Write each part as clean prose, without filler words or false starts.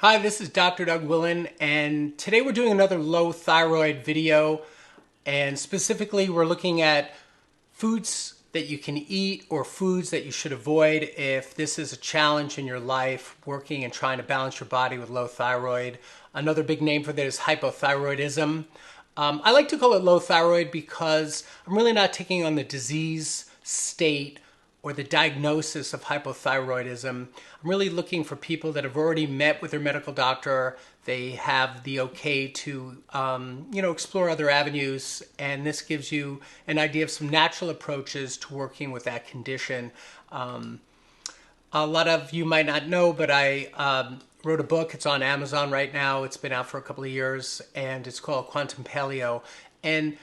Hi, this is Dr. Doug Willen, and today we're doing another low thyroid video, and specifically we're looking at foods that you can eat or foods that you should avoid if this is a challenge in your life, working and trying to balance your body with low thyroid. Another big name for that is hypothyroidism. I like to call it low thyroid because I'm really not taking on the disease state or the diagnosis of hypothyroidism. I'm really looking for people that have already met with their medical doctor. They have the okay to, explore other avenues, and this gives you an idea of some natural approaches to working with that condition. A lot of you might not know, but I wrote a book. It's on Amazon right now. It's been out for a couple of years, and it's called Quantum Paleo. And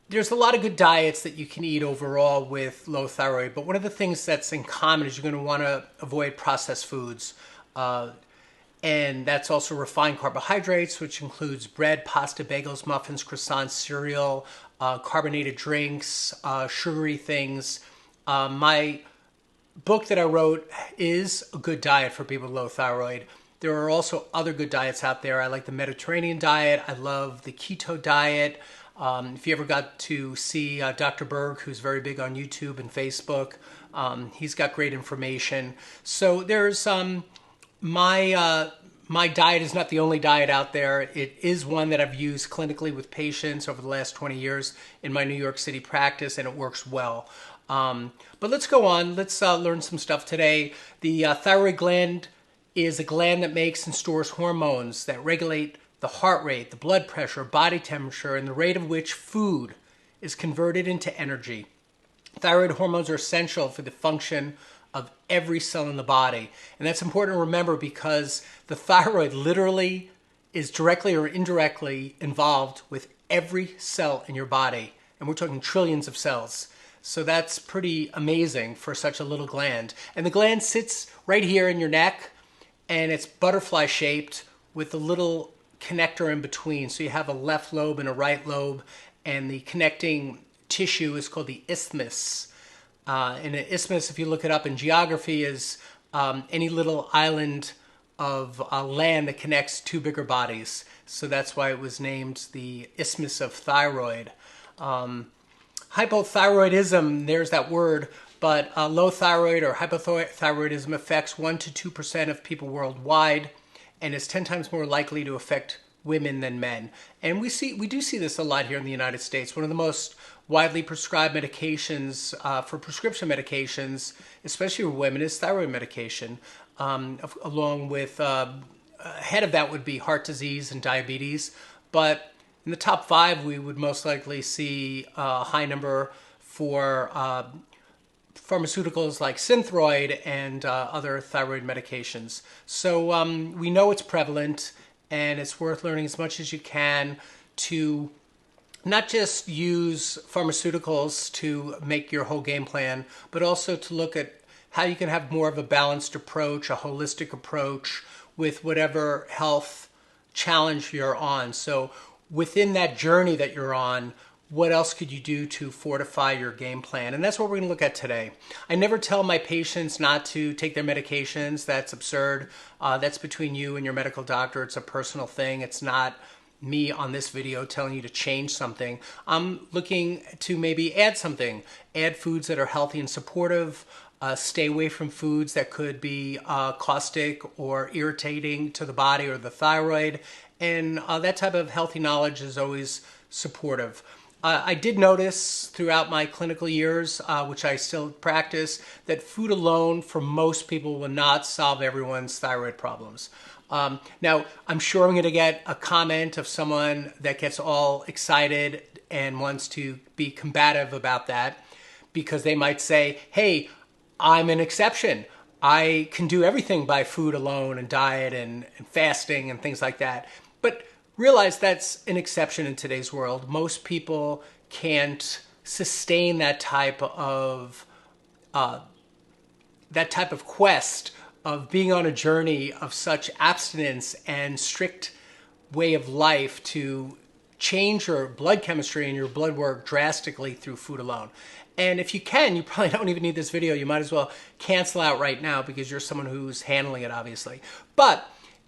there's a lot of good diets that you can eat overall with low thyroid, but one of the things that's in common is you're going to want to avoid processed foods. And that's also refined carbohydrates, which includes bread, pasta, bagels, muffins, croissants, cereal, carbonated drinks, sugary things. My book that I wrote is a good diet for people with low thyroid. There are also other good diets out there. I like the Mediterranean diet. I love the keto diet. If you ever got to see Dr. Berg, who's very big on YouTube and Facebook, he's got great information. So there's my diet is not the only diet out there. It is one that I've used clinically with patients over the last 20 years in my New York City practice, and it works well. But let's go on. Let's learn some stuff today. The thyroid gland is a gland that makes and stores hormones that regulate the heart rate, the blood pressure, body temperature, and the rate of which food is converted into energy. Thyroid hormones are essential for the function of every cell in the body. And that's important to remember because the thyroid literally is directly or indirectly involved with every cell in your body. And we're talking trillions of cells. So that's pretty amazing for such a little gland. And the gland sits right here in your neck, and it's butterfly shaped with a little connector in between. So you have a left lobe and a right lobe, and the connecting tissue is called the isthmus. And an isthmus, if you look it up in geography, is any little island of land that connects two bigger bodies. So that's why it was named the Isthmus of Thyroid. Hypothyroidism, there's that word, but low thyroid or hypothyroidism affects 1 to 2% of people worldwide, and is 10 times more likely to affect women than men. And we do see this a lot here in the United States. One of the most widely prescribed medications for prescription medications, especially for women, is thyroid medication. Along with ahead of that would be heart disease and diabetes. But in the top 5, we would most likely see a high number for pharmaceuticals like Synthroid and other thyroid medications. So we know it's prevalent, and it's worth learning as much as you can to not just use pharmaceuticals to make your whole game plan, but also to look at how you can have more of a balanced approach, a holistic approach with whatever health challenge you're on. So within that journey that you're on, what else could you do to fortify your game plan? And that's what we're going to look at today. I never tell my patients not to take their medications. That's absurd. That's between you and your medical doctor. It's a personal thing. It's not me on this video telling you to change something. I'm looking to maybe add something. Add foods that are healthy and supportive. Stay away from foods that could be caustic or irritating to the body or the thyroid. And that type of healthy knowledge is always supportive. I did notice throughout my clinical years, which I still practice, that food alone for most people will not solve everyone's thyroid problems. Now, I'm sure I'm going to get a comment of someone that gets all excited and wants to be combative about that, because they might say, hey, I'm an exception. I can do everything by food alone and diet and fasting and things like that. But realize that's an exception in today's world. Most people can't sustain that type of quest of being on a journey of such abstinence and strict way of life to change your blood chemistry and your blood work drastically through food alone. And if you can, you probably don't even need this video. You might as well cancel out right now because you're someone who's handling it, obviously. But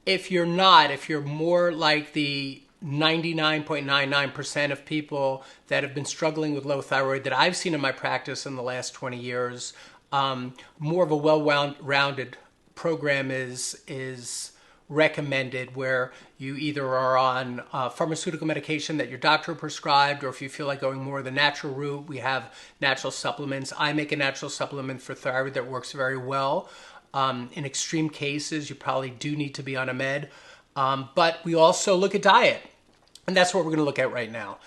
If you're not, if you're more like the 99.99% of people that have been struggling with low thyroid that I've seen in my practice in the last 20 years, more of a well-rounded program is recommended, where you either are on pharmaceutical medication that your doctor prescribed, or if you feel like going more the natural route, we have natural supplements. I make a natural supplement for thyroid that works very well. In extreme cases, you probably do need to be on a med. But we also look at diet, and that's what we're going to look at right now.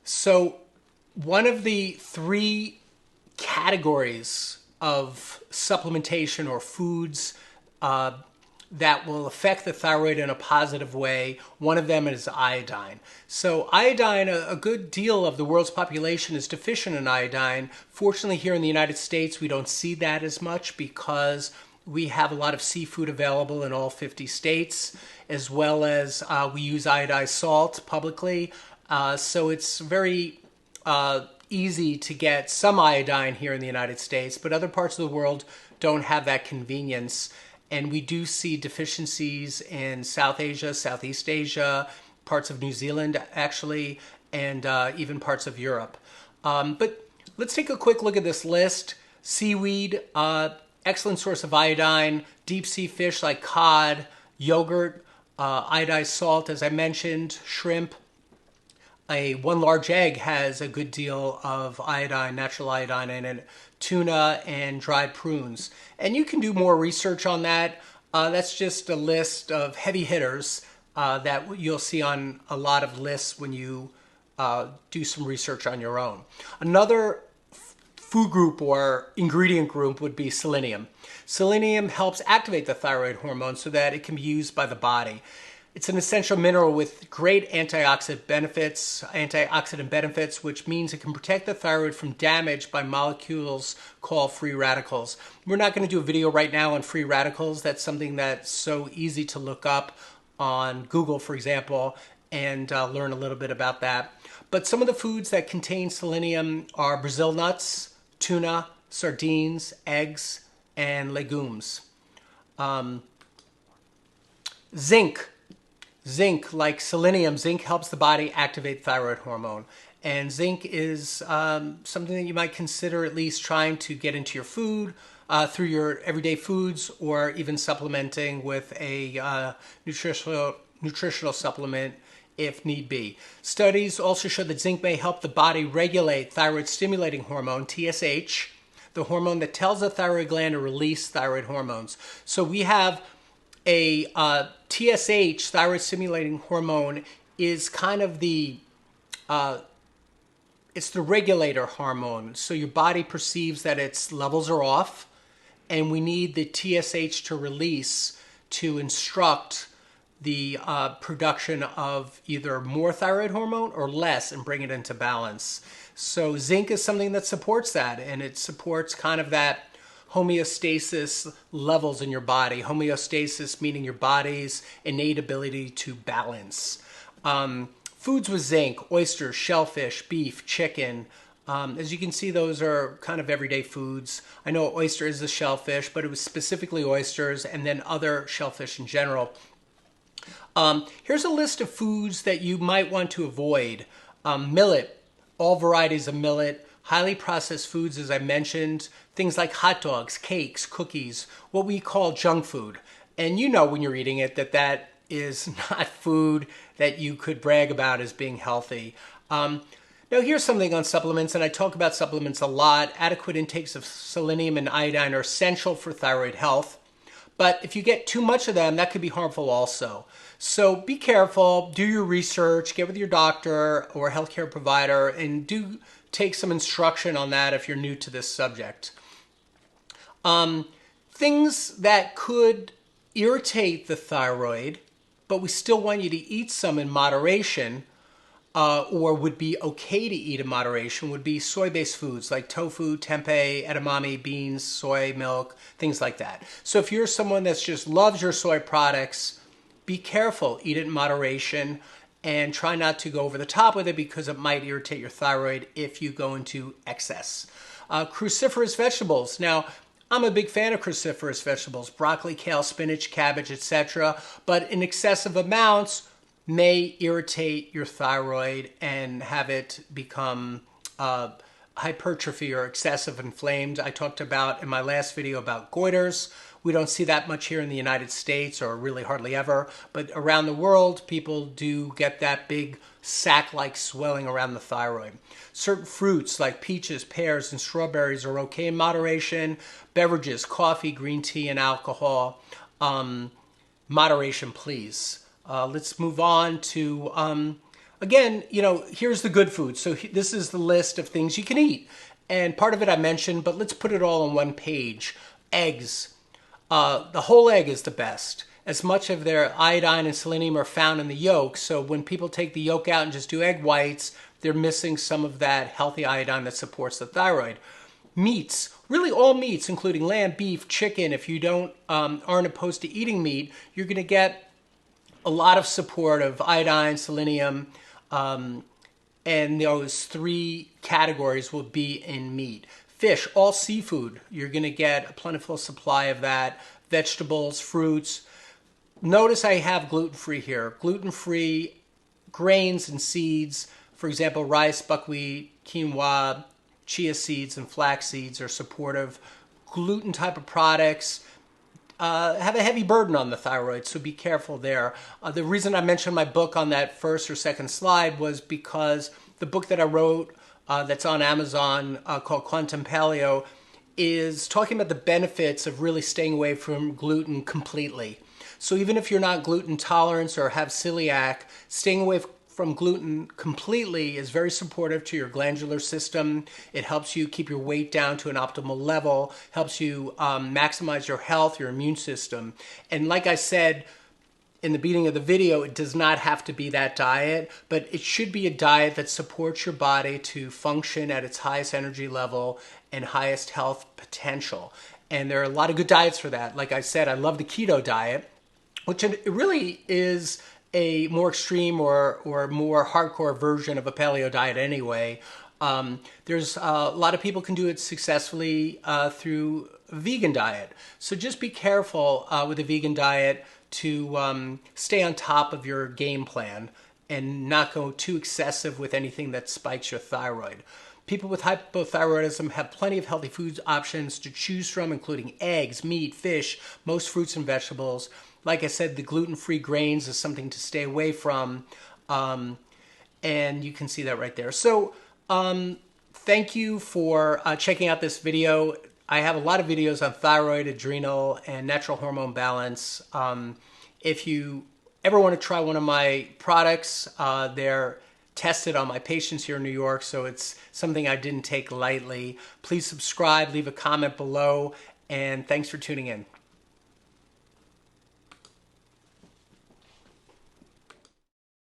So one of the three categories of supplementation or foods that will affect the thyroid in a positive way, one of them is iodine. So iodine, a good deal of the world's population is deficient in iodine. Fortunately, here in the United States, we don't see that as much because we have a lot of seafood available in all 50 states, as well as we use iodized salt publicly. So it's very easy to get some iodine here in the United States, but other parts of the world don't have that convenience. And we do see deficiencies in South Asia, Southeast Asia, parts of New Zealand, actually, and even parts of Europe. But let's take a quick look at this list. Seaweed, excellent source of iodine. Deep sea fish like cod, yogurt, iodized salt, as I mentioned, shrimp. One large egg has a good deal of iodine, natural iodine in it. Tuna and dried prunes. And you can do more research on that. That's just a list of heavy hitters that you'll see on a lot of lists when you do some research on your own. Another food group or ingredient group would be selenium. Selenium helps activate the thyroid hormone so that it can be used by the body. It's an essential mineral with great antioxidant benefits, which means it can protect the thyroid from damage by molecules called free radicals. We're not going to do a video right now on free radicals. That's something that's so easy to look up on Google, for example, and learn a little bit about that. But some of the foods that contain selenium are Brazil nuts, tuna, sardines, eggs, and legumes. Zinc, like selenium, zinc helps the body activate thyroid hormone. And zinc is something that you might consider at least trying to get into your food through your everyday foods, or even supplementing with a nutritional supplement if need be. Studies also show that zinc may help the body regulate thyroid-stimulating hormone, TSH, the hormone that tells the thyroid gland to release thyroid hormones. So we have a TSH, thyroid-stimulating hormone, is kind of it's the regulator hormone. So your body perceives that its levels are off, and we need the TSH to release to instruct the production of either more thyroid hormone or less and bring it into balance. So zinc is something that supports that, and it supports kind of that homeostasis levels in your body. Homeostasis meaning your body's innate ability to balance. Foods with zinc: oysters, shellfish, beef, chicken. As you can see, those are kind of everyday foods. I know oyster is a shellfish, but it was specifically oysters, and then other shellfish in general. Here's a list of foods that you might want to avoid. Millet, all varieties of millet. Highly processed foods, as I mentioned, things like hot dogs, cakes, cookies, what we call junk food. And you know when you're eating it that is not food that you could brag about as being healthy. Now here's something on supplements, and I talk about supplements a lot. Adequate intakes of selenium and iodine are essential for thyroid health. But if you get too much of them, that could be harmful also. So be careful, do your research, get with your doctor or healthcare provider, and do take some instruction on that if you're new to this subject. Things that could irritate the thyroid, but we still want you to eat some in moderation, or would be okay to eat in moderation, would be soy-based foods like tofu, tempeh, edamame, beans, soy milk, things like that. So if you're someone that just loves your soy products, be careful, eat it in moderation, and try not to go over the top with it because it might irritate your thyroid if you go into excess. Cruciferous vegetables. Now, I'm a big fan of cruciferous vegetables, broccoli, kale, spinach, cabbage, etc. But in excessive amounts may irritate your thyroid and have it become hypertrophy or excessive inflamed. I talked about in my last video about goiters. We don't see that much here in the United States, or really hardly ever, but around the world, people do get that big sac-like swelling around the thyroid. Certain fruits like peaches, pears, and strawberries are okay in moderation. Beverages, coffee, green tea, and alcohol, moderation, please. Let's move on to, again, here's the good food. So this is the list of things you can eat. And part of it I mentioned, but let's put it all on one page. Eggs. The whole egg is the best. As much of their iodine and selenium are found in the yolk, so when people take the yolk out and just do egg whites, they're missing some of that healthy iodine that supports the thyroid. Meats, really all meats, including lamb, beef, chicken. If you aren't opposed to eating meat, you're going to get a lot of support of iodine, selenium, and those three categories will be in meat. Fish, all seafood, you're going to get a plentiful supply of that. Vegetables, fruits. Notice I have gluten-free here. Gluten-free grains and seeds, for example, rice, buckwheat, quinoa, chia seeds, and flax seeds are supportive. Gluten type of products have a heavy burden on the thyroid, so be careful there. The reason I mentioned my book on that first or second slide was because the book that I wrote that's on Amazon called Quantum Paleo is talking about the benefits of really staying away from gluten completely. So even if you're not gluten tolerant or have celiac, staying away from gluten completely is very supportive to your glandular system. It helps you keep your weight down to an optimal level, helps you maximize your health, your immune system. And like I said in the beginning of the video, it does not have to be that diet, but it should be a diet that supports your body to function at its highest energy level and highest health potential. And there are a lot of good diets for that. Like I said, I love the keto diet, which it really is a more extreme or more hardcore version of a paleo diet anyway. There's a lot of people can do it successfully through a vegan diet. So just be careful with a vegan diet to stay on top of your game plan and not go too excessive with anything that spikes your thyroid. People with hypothyroidism have plenty of healthy food options to choose from, including eggs, meat, fish, most fruits and vegetables. Like I said, the gluten-free grains is something to stay away from, and you can see that right there. So thank you for checking out this video. I have a lot of videos on thyroid, adrenal, and natural hormone balance. If you ever want to try one of my products, they're tested on my patients here in New York, so it's something I didn't take lightly. Please subscribe, leave a comment below, and thanks for tuning in.